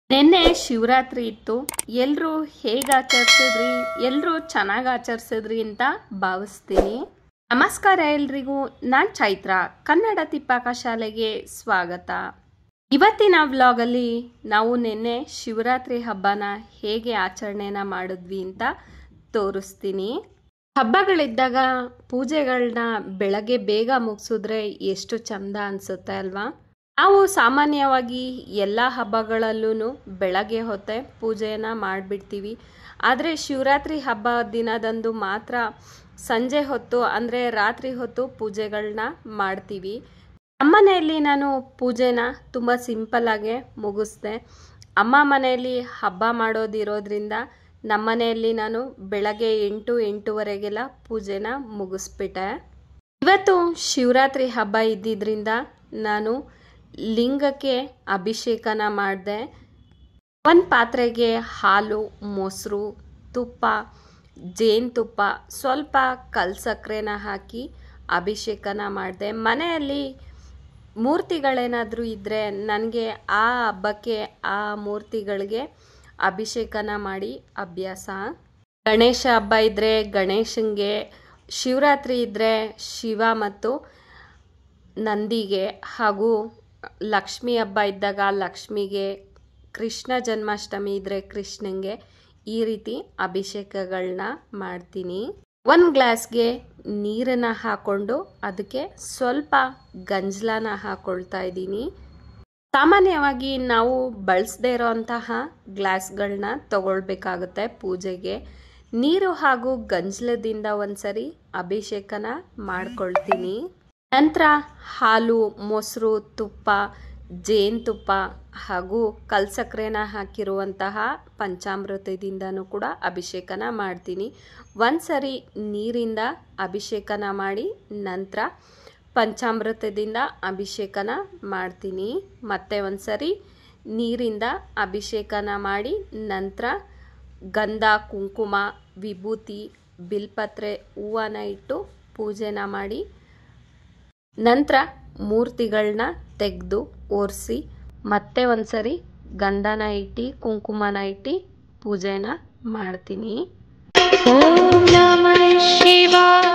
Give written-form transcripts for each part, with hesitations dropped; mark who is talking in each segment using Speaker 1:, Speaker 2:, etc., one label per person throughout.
Speaker 1: ನಿನ್ನೆ ಶಿವರಾತ್ರಿ ಇತ್ತು. ಎಲ್ಲರೂ ಹೇಗೆ ಆಚರಿಸಿದ್ರಿ? ಎಲ್ಲರೂ ಚೆನ್ನಾಗಿ ಆಚರಿಸಿದ್ರಿ ಅಂತ ಭಾವಿಸ್ತೀನಿ. ನಮಸ್ಕಾರ ಎಲ್ರಿಗೂ. ನಾನು ಚೈತ್ರ. ಕನ್ನಡ ತಿಪ್ಪಕ ಶಾಲೆಗೆ ಸ್ವಾಗತ. ಇವತ್ತಿನ ವ್ಲಾಗಲ್ಲಿ ನಾವು ನಿನ್ನೆ ಶಿವರಾತ್ರಿ ಹಬ್ಬನ ಹೇಗೆ ಆಚರಣೆನ ಮಾಡಿದ್ವಿ ಅಂತ ತೋರಿಸ್ತೀನಿ. ಹಬ್ಬಗಳಿದ್ದಾಗ ಪೂಜೆಗಳನ್ನ ಬೆಳಗ್ಗೆ ಬೇಗ ಮುಗಿಸಿದ್ರೆ ಎಷ್ಟು ಚಂದ ಅನಿಸುತ್ತೆ ಅಲ್ವಾ? ನಾವು ಸಾಮಾನ್ಯವಾಗಿ ಎಲ್ಲ ಹಬ್ಬಗಳಲ್ಲೂ ಬೆಳಗ್ಗೆ ಹೊತ್ತೆ ಪೂಜೆಯನ್ನು ಮಾಡಿಬಿಡ್ತೀವಿ. ಆದರೆ ಶಿವರಾತ್ರಿ ಹಬ್ಬ ದಿನದಂದು ಮಾತ್ರ ಸಂಜೆ ಹೊತ್ತು ಅಂದರೆ ರಾತ್ರಿ ಹೊತ್ತು ಪೂಜೆಗಳನ್ನ ಮಾಡ್ತೀವಿ. ನಮ್ಮ ಮನೆಯಲ್ಲಿ ನಾನು ಪೂಜೆನ ತುಂಬ ಸಿಂಪಲ್ಲಾಗೆ ಮುಗಿಸ್ದೆ. ಅಮ್ಮ ಮನೆಯಲ್ಲಿ ಹಬ್ಬ ಮಾಡೋದಿರೋದ್ರಿಂದ ನಮ್ಮ ಮನೆಯಲ್ಲಿ ನಾನು ಬೆಳಗ್ಗೆ 8-8:30ಗೆಲ್ಲ ಪೂಜೆನ ಮುಗಿಸ್ಬಿಟ್ಟೆ. ಇವತ್ತು ಶಿವರಾತ್ರಿ ಹಬ್ಬ ಇದ್ದಿದ್ದರಿಂದ ನಾನು ಲಿಂಗಕ್ಕೆ ಅಭಿಷೇಕನ ಮಾಡಿದೆ. ಒಂದು ಪಾತ್ರೆಗೆ ಹಾಲು, ಮೊಸರು, ತುಪ್ಪ, ಜೇನುತುಪ್ಪ, ಸ್ವಲ್ಪ ಕಲ್ಸಕ್ಕರೆನ ಹಾಕಿ ಅಭಿಷೇಕನ ಮಾಡಿದೆ. ಮನೆಯಲ್ಲಿ ಮೂರ್ತಿಗಳೇನಾದರೂ ಇದ್ದರೆ ನನಗೆ ಆ ಹಬ್ಬಕ್ಕೆ ಆ ಮೂರ್ತಿಗಳಿಗೆ ಅಭಿಷೇಕನ ಮಾಡಿ ಅಭ್ಯಾಸ. ಗಣೇಶ ಹಬ್ಬ ಇದ್ದರೆ ಗಣೇಶನಿಗೆ, ಶಿವರಾತ್ರಿ ಇದ್ದರೆ ಶಿವ ಮತ್ತು ನಂದಿಗೆ, ಹಾಗೂ ಲಕ್ಷ್ಮೀ ಹಬ್ಬ ಇದ್ದಾಗ ಲಕ್ಷ್ಮಿಗೆ, ಕೃಷ್ಣ ಜನ್ಮಾಷ್ಟಮಿ ಇದ್ದರೆ ಕೃಷ್ಣಂಗೆ, ಈ ರೀತಿ ಅಭಿಷೇಕಗಳನ್ನ ಮಾಡ್ತೀನಿ. ಒಂದು ಗ್ಲಾಸ್ಗೆ ನೀರನ್ನು ಹಾಕ್ಕೊಂಡು ಅದಕ್ಕೆ ಸ್ವಲ್ಪ ಗಂಜಲನ ಹಾಕ್ಕೊಳ್ತಾ ಇದ್ದೀನಿ. ಸಾಮಾನ್ಯವಾಗಿ ನಾವು ಬಳಸದೇ ಇರೋಂತಹ ಗ್ಲಾಸ್ಗಳನ್ನ ತಗೊಳ್ಬೇಕಾಗುತ್ತೆ ಪೂಜೆಗೆ. ನೀರು ಹಾಗೂ ಗಂಜಲದಿಂದ ಒಂದ್ಸರಿ ಅಭಿಷೇಕನ ಮಾಡ್ಕೊಳ್ತೀನಿ. ನಂತರ ಹಾಲು, ಮೊಸರು, ತುಪ್ಪ, ಜೇನುತುಪ್ಪ ಹಾಗೂ ಕಲ್ಸಕ್ಕರೆನ ಹಾಕಿರುವಂತಹ ಪಂಚಾಮೃತದಿಂದನೂ ಕೂಡ ಅಭಿಷೇಕನ ಮಾಡ್ತೀನಿ. ಒಂದ್ಸರಿ ನೀರಿಂದ ಅಭಿಷೇಕನ ಮಾಡಿ ನಂತರ ಪಂಚಾಮೃತದಿಂದ ಅಭಿಷೇಕನ ಮಾಡ್ತೀನಿ. ಮತ್ತೆ ಒಂದ್ಸರಿ ನೀರಿಂದ ಅಭಿಷೇಕನ ಮಾಡಿ ನಂತರ ಗಂಧ, ಕುಂಕುಮ, ವಿಭೂತಿ, ಬಿಲ್ಪತ್ರೆ, ಹೂವನ್ನ ಇಟ್ಟು ಪೂಜೆನ ಮಾಡಿ ನಂತರ ಮೂರ್ತಿಗಳನ್ನ ತೆಗೆದು ಒರೆಸಿ ಮತ್ತೆ ಒಂದ್ಸರಿ ಗಂಧನ ಇಟ್ಟು ಕುಂಕುಮನ ಇಟ್ಟು ಪೂಜೆನ ಮಾಡ್ತೀನಿ. ಓಂ ನಮಃ ಶಿವಾಯ.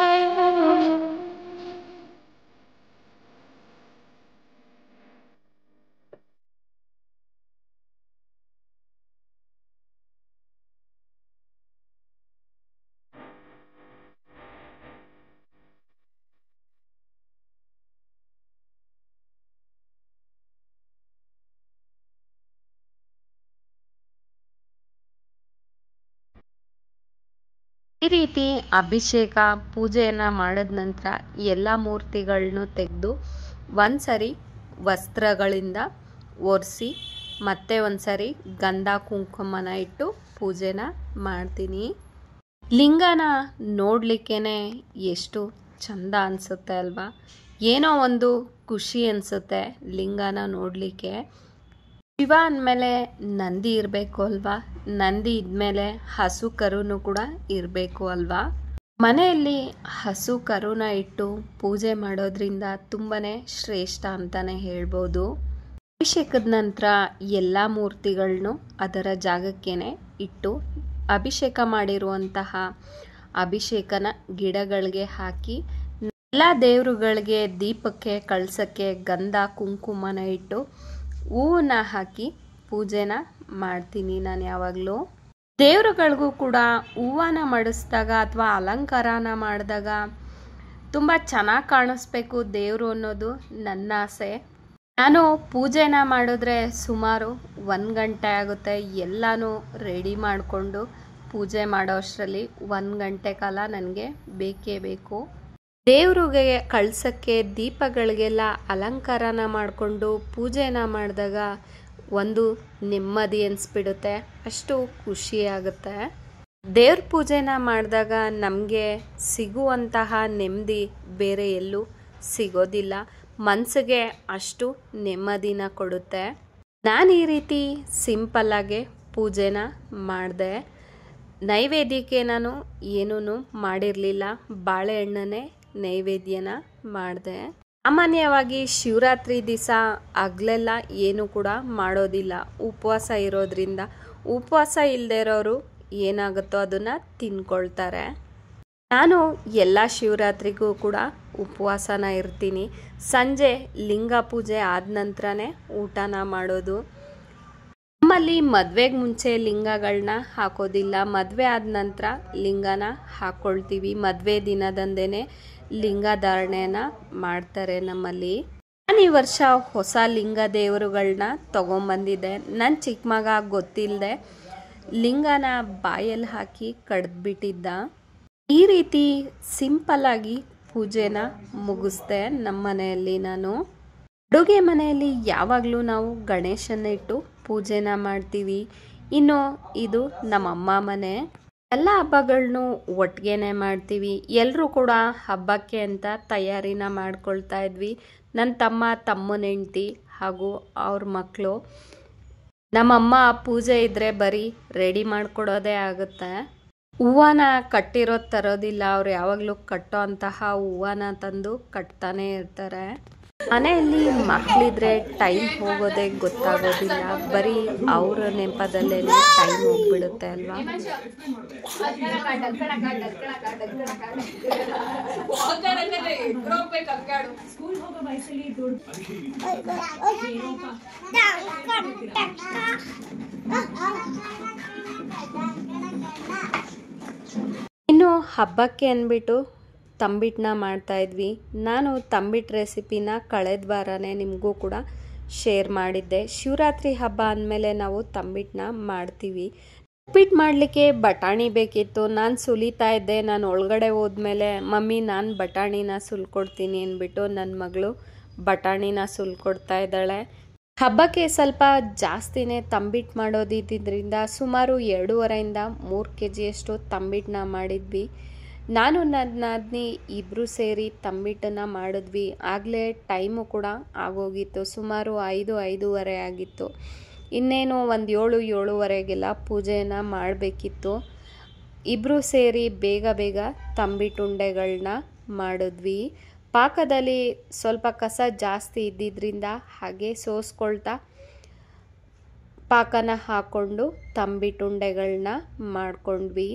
Speaker 1: ಈ ರೀತಿ ಅಭಿಷೇಕ ಪೂಜೆಯನ್ನು ಮಾಡಿದ ನಂತರ ಎಲ್ಲ ಮೂರ್ತಿಗಳನ್ನೂ ತೆಗೆದು ಒಂದ್ಸರಿ ವಸ್ತ್ರಗಳಿಂದ ಒರೆಸಿ ಮತ್ತೆ ಒಂದ್ಸರಿ ಗಂಧ ಕುಂಕುಮನ ಇಟ್ಟು ಪೂಜೆನ ಮಾಡ್ತೀನಿ. ಲಿಂಗನ ನೋಡಲಿಕ್ಕೇ ಎಷ್ಟು ಚಂದ ಅನಿಸುತ್ತೆ ಅಲ್ವಾ? ಏನೋ ಒಂದು ಖುಷಿ ಅನಿಸುತ್ತೆ ಲಿಂಗನ ನೋಡಲಿಕ್ಕೆ. ಶಿವ ಅಂದಮೇಲೆ ನಂದಿ ಇರಬೇಕು ಅಲ್ವಾ? ನಂದಿ ಇದ್ಮೇಲೆ ಹಸು ಕರುನು ಕೂಡ ಇರಬೇಕು ಅಲ್ವಾ? ಮನೆಯಲ್ಲಿ ಹಸು ಕರುನ ಇಟ್ಟು ಪೂಜೆ ಮಾಡೋದ್ರಿಂದ ತುಂಬಾನೇ ಶ್ರೇಷ್ಠ ಅಂತಾನೆ ಹೇಳ್ಬೋದು. ಅಭಿಷೇಕದ ನಂತರ ಎಲ್ಲ ಮೂರ್ತಿಗಳನ್ನು ಅದರ ಜಾಗಕ್ಕೇನೆ ಇಟ್ಟು ಅಭಿಷೇಕ ಮಾಡಿರುವಂತಹ ಅಭಿಷೇಕನ ಗಿಡಗಳಿಗೆ ಹಾಕಿ ಎಲ್ಲ ದೇವರುಗಳಿಗೆ ದೀಪಕ್ಕೆ ಕಳಸಕ್ಕೆ ಗಂಧ ಕುಂಕುಮನ ಇಟ್ಟು ಹೂವನ್ನ ಹಾಕಿ ಪೂಜೆನ ಮಾಡ್ತೀನಿ. ನಾನು ಯಾವಾಗಲೂ ದೇವರುಗಳಿಗೂ ಕೂಡ ಹೂವನ್ನ ಮಾಡಿಸಿದಾಗ ಅಥವಾ ಅಲಂಕಾರನ ಮಾಡಿದಾಗ ತುಂಬ ಚೆನ್ನಾಗಿ ಕಾಣಿಸ್ಬೇಕು ದೇವರು ಅನ್ನೋದು ನನ್ನ ಆಸೆ. ನಾನು ಪೂಜೆನ ಮಾಡಿದ್ರೆ ಸುಮಾರು 1 ಗಂಟೆ ಆಗುತ್ತೆ. ಎಲ್ಲನೂ ರೆಡಿ ಮಾಡಿಕೊಂಡು ಪೂಜೆ ಮಾಡೋ ಅಷ್ಟರಲ್ಲಿ 1 ಗಂಟೆ ಕಾಲ ನನಗೆ ಬೇಕೇ ಬೇಕು. ದೇವ್ರಿಗೆ ಕಳಸಕ್ಕೆ ದೀಪಗಳಿಗೆಲ್ಲ ಅಲಂಕಾರನ ಮಾಡಿಕೊಂಡು ಪೂಜೆನ ಮಾಡಿದಾಗ ಒಂದು ನೆಮ್ಮದಿ ಅನಿಸ್ಬಿಡುತ್ತೆ, ಅಷ್ಟು ಖುಷಿಯಾಗುತ್ತೆ. ದೇವ್ರ ಪೂಜೆನ ಮಾಡಿದಾಗ ನಮಗೆ ಸಿಗುವಂತಹ ನೆಮ್ಮದಿ ಬೇರೆ ಎಲ್ಲೂ ಸಿಗೋದಿಲ್ಲ. ಮನಸ್ಸಿಗೆ ಅಷ್ಟು ನೆಮ್ಮದಿನ ಕೊಡುತ್ತೆ. ನಾನು ಈ ರೀತಿ ಸಿಂಪಲ್ಲಾಗೆ ಪೂಜೆನ ಮಾಡಿದೆ. ನೈವೇದ್ಯಕ್ಕೆ ನಾನು ಏನೂ ಮಾಡಿರಲಿಲ್ಲ, ಬಾಳೆಹಣ್ಣನ್ನೇ ನೈವೇದ್ಯನ ಮಾಡಿದೆ. ಸಾಮಾನ್ಯವಾಗಿ ಶಿವರಾತ್ರಿ ದಿವಸ ಹಗಲೆಲ್ಲ ಏನು ಕೂಡ ಮಾಡೋದಿಲ್ಲ, ಉಪವಾಸ ಇರೋದ್ರಿಂದ. ಉಪವಾಸ ಇಲ್ಲದೆ ಇರೋರು ಏನಾಗುತ್ತೋ ಅದನ್ನು ತಿನ್ಕೊಳ್ತಾರೆ. ನಾನು ಎಲ್ಲ ಶಿವರಾತ್ರಿಗೂ ಕೂಡ ಉಪವಾಸನ ಇರ್ತೀನಿ. ಸಂಜೆ ಲಿಂಗ ಪೂಜೆ ಆದ ನಂತರನೇ ಊಟನ ಮಾಡೋದು. ನಮ್ಮಲ್ಲಿ ಮದುವೆಗೆ ಮುಂಚೆ ಲಿಂಗಗಳನ್ನ ಹಾಕೋದಿಲ್ಲ, ಮದುವೆ ಆದ ನಂತರ ಲಿಂಗನ ಹಾಕ್ಕೊಳ್ತೀವಿ. ಮದುವೆ ದಿನದಂದೇ ಲಿಂಗ ಧಾರಣೆನ ಮಾಡ್ತಾರೆ ನಮ್ಮಲ್ಲಿ. ನಾನು ಈ ವರ್ಷ ಹೊಸ ಲಿಂಗ ದೇವರುಗಳನ್ನ ತೊಗೊಂಬಂದಿದ್ದೆ. ನನ್ನ ಚಿಕ್ಕ ಮಗ ಗೊತ್ತಿಲ್ಲದೆ ಲಿಂಗನ ಬಾಯಲ್ಲಿ ಹಾಕಿ ಕಡ್ದ್ಬಿಟ್ಟಿದ್ದ. ಈ ರೀತಿ ಸಿಂಪಲ್ಲಾಗಿ ಪೂಜೆನ ಮುಗಿಸ್ದೆ ನಮ್ಮ ಮನೆಯಲ್ಲಿ. ನಾನು ಅಡುಗೆ ಮನೆಯಲ್ಲಿ ಯಾವಾಗಲೂ ನಾವು ಗಣೇಶನ ಇಟ್ಟು ಪೂಜೆನ ಮಾಡ್ತೀವಿ. ಇನ್ನು ಇದು ನಮ್ಮಮ್ಮ ಮನೆ. ಎಲ್ಲ ಹಬ್ಬಗಳನ್ನೂ ಒಟ್ಟಿಗೆನೆ ಮಾಡ್ತೀವಿ. ಎಲ್ಲರೂ ಕೂಡ ಹಬ್ಬಕ್ಕೆ ಅಂತ ತಯಾರಿನ ಮಾಡ್ಕೊಳ್ತಾ ಇದ್ವಿ. ನನ್ನ ತಮ್ಮನ ಹೆಂಡತಿ ಹಾಗೂ ಅವ್ರ ಮಕ್ಕಳು. ನಮ್ಮಮ್ಮ ಪೂಜೆ ಇದ್ದರೆ ಬರೀ ರೆಡಿ ಮಾಡಿಕೊಡೋದೇ ಆಗುತ್ತೆ. ಹೂವನ ಕಟ್ಟಿರೋದು ತರೋದಿಲ್ಲ, ಅವ್ರು ಯಾವಾಗಲೂ ಕಟ್ಟೋ ಅಂತಹ ಹೂವನ ತಂದು ಕಟ್ತಾನೆ ಇರ್ತಾರೆ. ಮನೆಯಲ್ಲಿ ಮಕ್ಕಳಿದ್ರೆ ಟೈಮ್ ಹೋಗೋದೇ ಗೊತ್ತಾಗೋದಿಲ್ಲ, ಬರೀ ಅವರ ನೆಪದಲ್ಲೇ ಟೈಮ್ ಹೋಗ್ಬಿಡುತ್ತೆ ಅಲ್ವಾ. ಇನ್ನು ಹಬ್ಬಕ್ಕೆ ಅಂದ್ಬಿಟ್ಟು ತಂಬಿಟ್ಟನ್ನ ಮಾಡ್ತಾಯಿದ್ವಿ. ನಾನು ತಂಬಿಟ್ಟು ರೆಸಿಪಿನ ಕಳೆದ ವಾರನೇ ನಿಮಗೂ ಕೂಡ ಶೇರ್ ಮಾಡಿದ್ದೆ. ಶಿವರಾತ್ರಿ ಹಬ್ಬ ಅಂದಮೇಲೆ ನಾವು ತಂಬಿಟ್ಟನ್ನ ಮಾಡ್ತೀವಿ. ಉಪ್ಪಿಟ್ಟು ಮಾಡಲಿಕ್ಕೆ ಬಟಾಣಿ ಬೇಕಿತ್ತು. ನಾನು ಸುಲಿತಾ ಇದ್ದೆ. ನಾನು ಒಳಗಡೆ ಹೋದ್ಮೇಲೆ ಮಮ್ಮಿ ನಾನು ಬಟಾಣಿನ ಸುಲ್ಕೊಡ್ತೀನಿ ಅಂದ್ಬಿಟ್ಟು ನನ್ನ ಮಗಳು ಬಟಾಣಿನ ಸುಲ್ಕೊಡ್ತಾ ಇದ್ದಾಳೆ. ಹಬ್ಬಕ್ಕೆ ಸ್ವಲ್ಪ ಜಾಸ್ತಿನೇ ತಂಬಿಟ್ಟು ಮಾಡೋದಿದ್ದರಿಂದ ಸುಮಾರು 2.5 ಇಂದ 3 kgಯಷ್ಟು ತಂಬಿಟ್ಟನ್ನ ಮಾಡಿದ್ವಿ. ನಾನು ನನ್ನ ನಾದಿನಿ ಇಬ್ಬರು ಸೇರಿ ತಂಬಿಟ್ಟನ್ನು ಮಾಡಿದ್ವಿ. ಆಗಲೇ ಟೈಮು ಕೂಡ ಆಗೋಗಿತ್ತು, ಸುಮಾರು 5-5:30 ಆಗಿತ್ತು. ಇನ್ನೇನು ಒಂದು 7-7:30ಗೆಲ್ಲ ಪೂಜೆಯನ್ನು ಮಾಡಬೇಕಿತ್ತು. ಇಬ್ಬರು ಸೇರಿ ಬೇಗ ತಂಬಿಟ್ಟುಂಡೆಗಳನ್ನ ಮಾಡಿದ್ವಿ. ಪಾಕದಲ್ಲಿ ಸ್ವಲ್ಪ ಕಸ ಜಾಸ್ತಿ ಇದ್ದಿದ್ದರಿಂದ ಹಾಗೆ ಸೋಸ್ಕೊಳ್ತಾ ಪಾಕನ ಹಾಕ್ಕೊಂಡು ತಂಬಿಟ್ಟುಂಡೆಗಳನ್ನ ಮಾಡ್ಕೊಂಡ್ವಿ.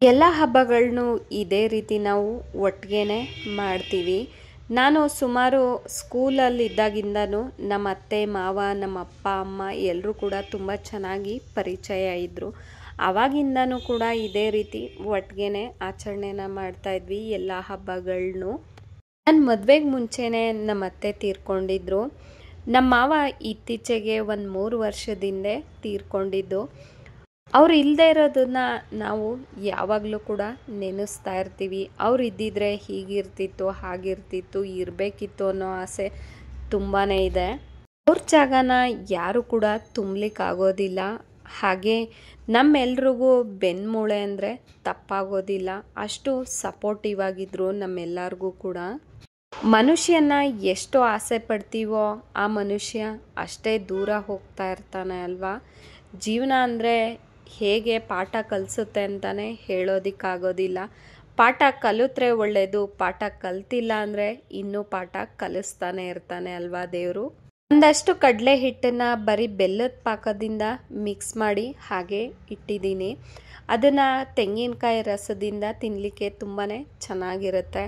Speaker 1: ಎಲ್ಲ ಹಬ್ಬಗಳನ್ನೂ ಇದೇ ರೀತಿ ನಾವು ಒಟ್ಟಿಗೆನೇ ಮಾಡ್ತೀವಿ. ನಾನು ಸುಮಾರು ಸ್ಕೂಲಲ್ಲಿದ್ದಾಗಿಂದನೂ ನಮ್ಮ ಅತ್ತೆ ಮಾವ, ನಮ್ಮ ಅಪ್ಪ ಅಮ್ಮ ಎಲ್ಲರೂ ಕೂಡ ತುಂಬ ಚೆನ್ನಾಗಿ ಪರಿಚಯ ಇದ್ದರು. ಆವಾಗಿಂದನೂ ಕೂಡ ಇದೇ ರೀತಿ ಒಟ್ಟಿಗೆನೇ ಆಚರಣೆನ ಮಾಡ್ತಾಯಿದ್ವಿ ಎಲ್ಲ ಹಬ್ಬಗಳನ್ನೂ. ನನ್ನ ಮದುವೆಗೆ ಮುಂಚೆನೇ ನಮ್ಮ ಅತ್ತೆ ತೀರ್ಕೊಂಡಿದ್ರು. ನಮ್ಮ ಮಾವ ಇತ್ತೀಚೆಗೆ ಒಂದು 3 ವರ್ಷದಿಂದ ತೀರ್ಕೊಂಡಿದ್ದು. ಅವ್ರು ಇಲ್ಲದೆ ಇರೋದನ್ನ ನಾವು ಯಾವಾಗಲೂ ಕೂಡ ನೆನೆಸ್ತಾ ಇರ್ತೀವಿ. ಅವ್ರು ಇದ್ದಿದ್ರೆ ಹೀಗಿರ್ತಿತ್ತು, ಹಾಗಿರ್ತಿತ್ತು, ಇರಬೇಕಿತ್ತು ಅನ್ನೋ ಆಸೆ ತುಂಬಾ ಇದೆ. ಅವ್ರ ಜಾಗನ ಯಾರು ಕೂಡ ತುಂಬಲಿಕ್ಕಾಗೋದಿಲ್ಲ. ಹಾಗೆ ನಮ್ಮೆಲ್ರಿಗೂ ಬೆನ್ಮೂಳೆ ಅಂದರೆ ತಪ್ಪಾಗೋದಿಲ್ಲ. ಅಷ್ಟು ಸಪೋರ್ಟಿವ್ ಆಗಿದ್ರು ನಮ್ಮೆಲ್ಲರಿಗೂ ಕೂಡ. ಮನುಷ್ಯನ ಎಷ್ಟು ಆಸೆ ಪಡ್ತೀವೋ ಆ ಮನುಷ್ಯ ಅಷ್ಟೇ ದೂರ ಹೋಗ್ತಾ ಇರ್ತಾನೆ ಅಲ್ವಾ. ಜೀವನ ಅಂದರೆ ಹೇಗೆ ಪಾಠ ಕಲಿಸುತ್ತೆ ಅಂತಲೇ ಹೇಳೋದಕ್ಕಾಗೋದಿಲ್ಲ. ಪಾಠ ಕಲಿತ್ರೆ ಒಳ್ಳೆಯದು, ಪಾಠ ಕಲ್ತಿಲ್ಲ ಅಂದರೆ ಇನ್ನೂ ಪಾಠ ಕಲಿಸ್ತಾನೆ ಇರ್ತಾನೆ ಅಲ್ವಾ ದೇವರು. ಒಂದಷ್ಟು ಕಡಲೆ ಹಿಟ್ಟನ್ನು ಬರೀ ಬೆಲ್ಲದ ಪಾಕದಿಂದ ಮಿಕ್ಸ್ ಮಾಡಿ ಹಾಗೆ ಇಟ್ಟಿದ್ದೀನಿ. ಅದನ್ನು ತೆಂಗಿನಕಾಯಿ ರಸದಿಂದ ತಿನ್ನಲಿಕ್ಕೆ ತುಂಬಾ ಚೆನ್ನಾಗಿರುತ್ತೆ.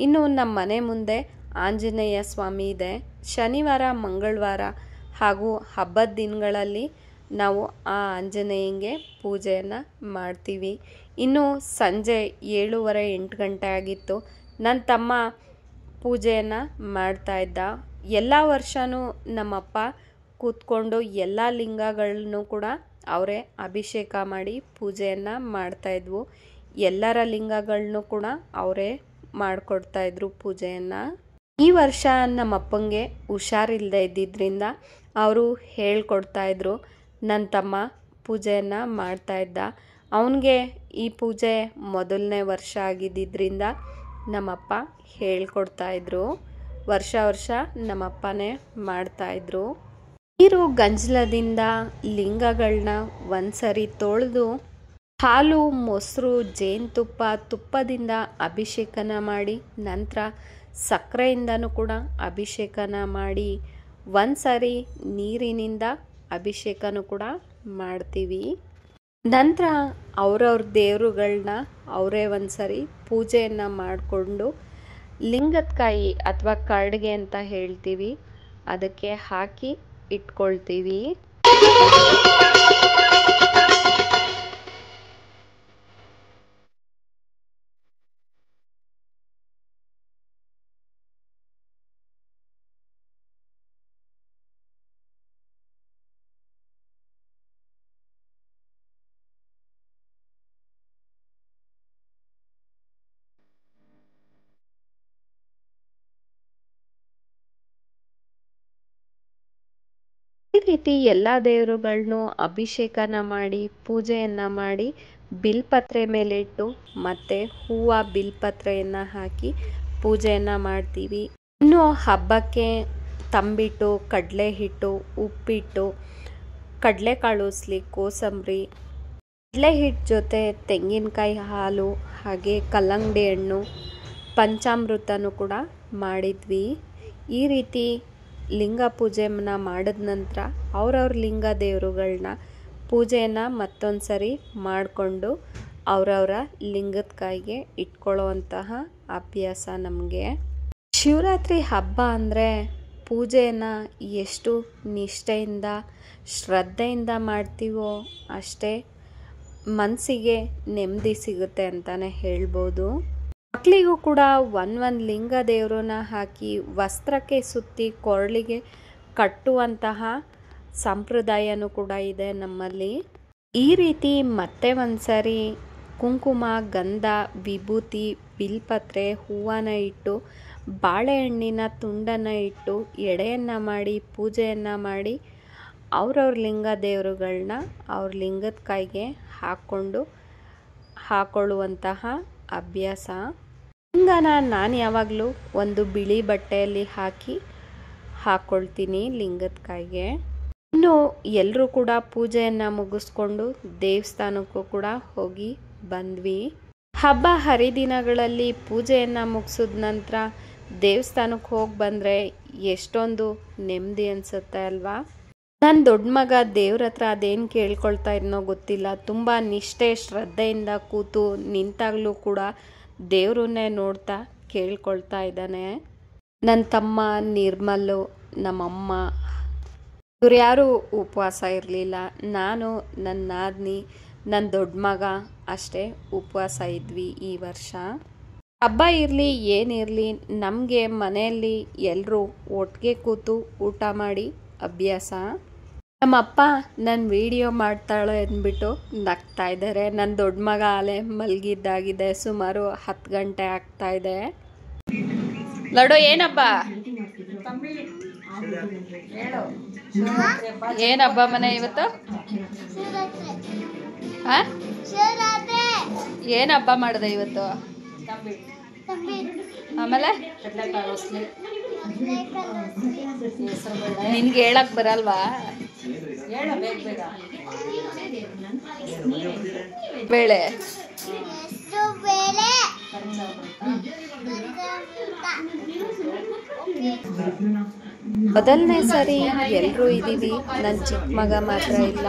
Speaker 1: ಇನ್ನು ನಮ್ಮ ಮನೆ ಮುಂದೆ ಆಂಜನೇಯ ಸ್ವಾಮಿ ಇದೆ. ಶನಿವಾರ, ಮಂಗಳವಾರ ಹಾಗೂ ಹಬ್ಬದ ದಿನಗಳಲ್ಲಿ ನಾವು ಆ ಆಂಜನೇಯಂಗೆ ಪೂಜೆಯನ್ನು ಮಾಡ್ತೀವಿ. ಇನ್ನು ಸಂಜೆ 7:30-8 ಗಂಟೆ ಆಗಿತ್ತು. ನನ್ನ ತಮ್ಮ ಪೂಜೆಯನ್ನು ಮಾಡ್ತಾಯಿದ್ದ. ಎಲ್ಲ ವರ್ಷವೂ ನಮ್ಮಪ್ಪ ಕೂತ್ಕೊಂಡು ಎಲ್ಲ ಲಿಂಗಗಳನ್ನು ಕೂಡ ಅವರೇ ಅಭಿಷೇಕ ಮಾಡಿ ಪೂಜೆಯನ್ನು ಮಾಡ್ತಾಯಿದ್ವು. ಎಲ್ಲರ ಲಿಂಗಗಳನ್ನು ಕೂಡ ಅವರೇ ಮಾಡಿಕೊಡ್ತಾಯಿದ್ರು ಪೂಜೆಯನ್ನು. ಈ ವರ್ಷ ನಮ್ಮಪ್ಪಂಗೆ ಹುಷಾರಿಲ್ಲದೆ ಇದ್ದಿದ್ದರಿಂದ ಅವರು ಹೇಳ್ಕೊಡ್ತಾಯಿದ್ರು. ನನ್ನ ತಮ್ಮ ಪೂಜೆಯನ್ನು ಮಾಡ್ತಾಯಿದ್ದ. ಅವನಿಗೆ ಈ ಪೂಜೆ ಮೊದಲನೇ ವರ್ಷ ಆಗಿದ್ದರಿಂದ ನಮ್ಮಪ್ಪ ಹೇಳ್ಕೊಡ್ತಾಯಿದ್ರು. ವರ್ಷ ನಮ್ಮಪ್ಪನೇ ಮಾಡ್ತಾಯಿದ್ರು. ನೀರು ಗಂಜಲದಿಂದ ಲಿಂಗಗಳನ್ನ ಒಂದ್ಸರಿ ತೊಳೆದು ಹಾಲು, ಮೊಸರು, ಜೇನುತುಪ್ಪ, ತುಪ್ಪದಿಂದ ಅಭಿಷೇಕನ ಮಾಡಿ ನಂತರ ಸಕ್ಕರೆಯಿಂದನೂ ಕೂಡ ಅಭಿಷೇಕನ ಮಾಡಿ ಒಂದು ಸಾರಿ ನೀರಿನಿಂದ ಅಭಿಷೇಕನೂ ಕೂಡ ಮಾಡ್ತೀವಿ. ನಂತರ ಅವ್ರವ್ರ ದೇವರುಗಳನ್ನ ಅವರೇ ಒಂದು ಸಾರಿ ಪೂಜೆಯನ್ನು ಮಾಡಿಕೊಂಡು ಲಿಂಗದ ಕಾಯಿ ಅಥವಾ ಕರಡಿಗೆ ಅಂತ ಹೇಳ್ತೀವಿ, ಅದಕ್ಕೆ ಹಾಕಿ ಇಟ್ಕೊಳ್ತೀವಿ. ಈ ರೀತಿ ಎಲ್ಲ ದೇವರುಗಳನ್ನು ಅಭಿಷೇಕನ ಮಾಡಿ ಪೂಜೆಯನ್ನು ಮಾಡಿ ಬಿಲ್ಪತ್ರೆ ಮೇಲೆ ಇಟ್ಟು ಮತ್ತೆ ಹೂವು ಬಿಲ್ಪತ್ರೆಯನ್ನು ಹಾಕಿ ಪೂಜೆಯನ್ನು ಮಾಡ್ತೀವಿ. ಇನ್ನು ಹಬ್ಬಕ್ಕೆ ತಂಬಿಟ್ಟು, ಕಡಲೆ ಹಿಟ್ಟು, ಉಪ್ಪಿಟ್ಟು, ಕಡಲೆಕಾಳು ಉಸ್ಲಿ, ಕೋಸಂಬರಿ, ಕಡಲೆ ಹಿಟ್ಟು ಜೊತೆ ತೆಂಗಿನಕಾಯಿ ಹಾಲು, ಹಾಗೆ ಕಲ್ಲಂಗಡಿ ಹಣ್ಣು, ಪಂಚಾಮೃತನೂ ಕೂಡ ಮಾಡಿದ್ವಿ. ಈ ರೀತಿ ಲಿಂಗ ಪೂಜೆನ ಮಾಡಿದ ನಂತರ ಅವ್ರವ್ರ ಲಿಂಗ ದೇವರುಗಳನ್ನ ಪೂಜೆಯನ್ನು ಮತ್ತೊಂದು ಸರಿ ಮಾಡಿಕೊಂಡು ಅವರವರ ಲಿಂಗದ ಕಾಯಿಗೆ ಇಟ್ಕೊಳ್ಳೋವಂತಹ ಅಭ್ಯಾಸ ನಮಗೆ. ಶಿವರಾತ್ರಿ ಹಬ್ಬ ಅಂದರೆ ಪೂಜೆಯನ್ನು ಎಷ್ಟು ನಿಷ್ಠೆಯಿಂದ ಶ್ರದ್ಧೆಯಿಂದ ಮಾಡ್ತೀವೋ ಅಷ್ಟೇ ಮನಸ್ಸಿಗೆ ನೆಮ್ಮದಿ ಸಿಗುತ್ತೆ ಅಂತಲೇ ಹೇಳ್ಬೋದು. ಮಕ್ಕಳಿಗೂ ಕೂಡ ಒಂದೊಂದು ಲಿಂಗ ದೇವರನ್ನ ಹಾಕಿ ವಸ್ತ್ರಕ್ಕೆ ಸುತ್ತಿ ಕೊರಳಿಗೆ ಕಟ್ಟುವಂತಹ ಸಂಪ್ರದಾಯನೂ ಕೂಡ ಇದೆ ನಮ್ಮಲ್ಲಿ. ಈ ರೀತಿ ಮತ್ತೆ ಒಂದ್ಸರಿ ಕುಂಕುಮ, ಗಂಧ, ವಿಭೂತಿ, ಬಿಲ್ಪತ್ರೆ, ಹೂವನ್ನ ಇಟ್ಟು ಬಾಳೆಹಣ್ಣಿನ ತುಂಡನ್ನು ಇಟ್ಟು ಎಡೆಯನ್ನು ಮಾಡಿ ಪೂಜೆಯನ್ನು ಮಾಡಿ ಅವ್ರವ್ರ ಲಿಂಗ ದೇವರುಗಳನ್ನ ಅವ್ರ ಲಿಂಗದ ಕಾಯಿಗೆ ಹಾಕೊಳ್ಳುವಂತಹ ಅಭ್ಯಾಸ. ಲಿಂಗನ ನಾನು ಯಾವಾಗಲೂ ಒಂದು ಬಿಳಿ ಬಟ್ಟೆಯಲ್ಲಿ ಹಾಕ್ಕೊಳ್ತೀನಿ ಲಿಂಗದ ಕಾಯಿಗೆ. ಇನ್ನು ಎಲ್ಲರೂ ಕೂಡ ಪೂಜೆಯನ್ನು ಮುಗಿಸ್ಕೊಂಡು ದೇವಸ್ಥಾನಕ್ಕೂ ಕೂಡ ಹೋಗಿ ಬಂದ್ವಿ. ಹಬ್ಬ ಹರಿದಿನಗಳಲ್ಲಿ ಪೂಜೆಯನ್ನು ಮುಗಿಸಿದ ನಂತರ ದೇವಸ್ಥಾನಕ್ಕೆ ಹೋಗಿ ಬಂದರೆ ಎಷ್ಟೊಂದು ನೆಮ್ಮದಿ ಅನಿಸುತ್ತೆ ಅಲ್ವಾ. ನನ್ನ ದೊಡ್ಡ ಮಗ ದೇವ್ರ ಹತ್ರ ಅದೇನು ಕೇಳ್ಕೊಳ್ತಾ ಇದ್ನೋ ಗೊತ್ತಿಲ್ಲ, ತುಂಬ ನಿಷ್ಠೆ ಶ್ರದ್ಧೆಯಿಂದ ಕೂತು ನಿಂತಾಗಲೂ ಕೂಡ ದೇವ್ರನ್ನೇ ನೋಡ್ತಾ ಕೇಳ್ಕೊಳ್ತಾ ಇದ್ದಾನೆ. ನನ್ನ ತಮ್ಮ ನಿರ್ಮಲ್ಲು, ನಮ್ಮಮ್ಮ ಇವ್ರು ಯಾರೂ ಉಪವಾಸ ಇರಲಿಲ್ಲ. ನಾನು, ನನ್ನ ನಾದಿನಿ, ನನ್ನ ದೊಡ್ಡ ಮಗ ಅಷ್ಟೇ ಉಪವಾಸ ಇದ್ವಿ ಈ ವರ್ಷ. ಹಬ್ಬ ಇರಲಿ ಏನಿರಲಿ ನಮಗೆ ಮನೆಯಲ್ಲಿ ಎಲ್ಲರೂ ಒಟ್ಟಿಗೆ ಕೂತು ಊಟ ಮಾಡಿ ಅಭ್ಯಾಸ. ನಮ್ಮಪ್ಪ ನನ್ನ ವಿಡಿಯೋ ಮಾಡ್ತಾಳೆ ಅಂದ್ಬಿಟ್ಟು ನಗ್ತಾ ಇದ್ದಾರೆ. ನನ್ನ ದೊಡ್ಡ ಮಗ ಅಲೆ ಮಲಗಿದ್ದಾಗಿದೆ, ಸುಮಾರು 10 ಗಂಟೆ ಆಗ್ತಾ ಇದೆ. ಲಡೋ ಏನಬ್ಬ ಏನಬ್ಬ ಮನೆ ಇವತ್ತು? ಏನ್ ಹಬ್ಬ ಮಾಡಿದೆ ಇವತ್ತು? ಆಮೇಲೆ ನಿನ್ಗೆ ಹೇಳಕ್ ಬರಲ್ವಾ? ಬೇಳೆ ಮೊದಲನೇ ಸರಿ ಎಲ್ಲರೂ ಇದ್ದೀವಿ, ನನ್ನ ಚಿಕ್ಕ ಮಗ ಮಾತ್ರ ಇಲ್ಲ.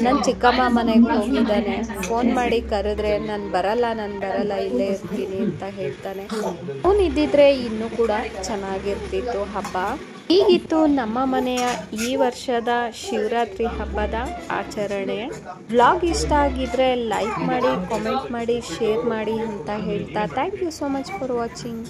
Speaker 1: ನನ್ನ ಚಿಕ್ಕಮ್ಮ ಮನೆಗೆ ಹೋಗಿದ್ದಾನೆ. ಫೋನ್ ಮಾಡಿ ಕರೆದ್ರೆ ನಾನು ಬರಲ್ಲ ಇಲ್ಲೇ ಇರ್ತೀನಿ ಅಂತ ಹೇಳ್ತಾನೆ. ಫೋನ್ ಇದ್ದಿದ್ರೆ ಇನ್ನೂ ಕೂಡ ಚೆನ್ನಾಗಿರ್ತಿತ್ತು ಹಬ್ಬ. ಹೀಗಿತ್ತು ನಮ್ಮ ಮನೆಯ ಈ ವರ್ಷದ ಶಿವರಾತ್ರಿ ಹಬ್ಬದ ಆಚರಣೆ. ವ್ಲಾಗ್ ಇಷ್ಟ ಆಗಿದ್ರೆ ಲೈಕ್ ಮಾಡಿ, ಕಾಮೆಂಟ್ ಮಾಡಿ, ಶೇರ್ ಮಾಡಿ ಅಂತ ಹೇಳ್ತಾ thank you so much for watching.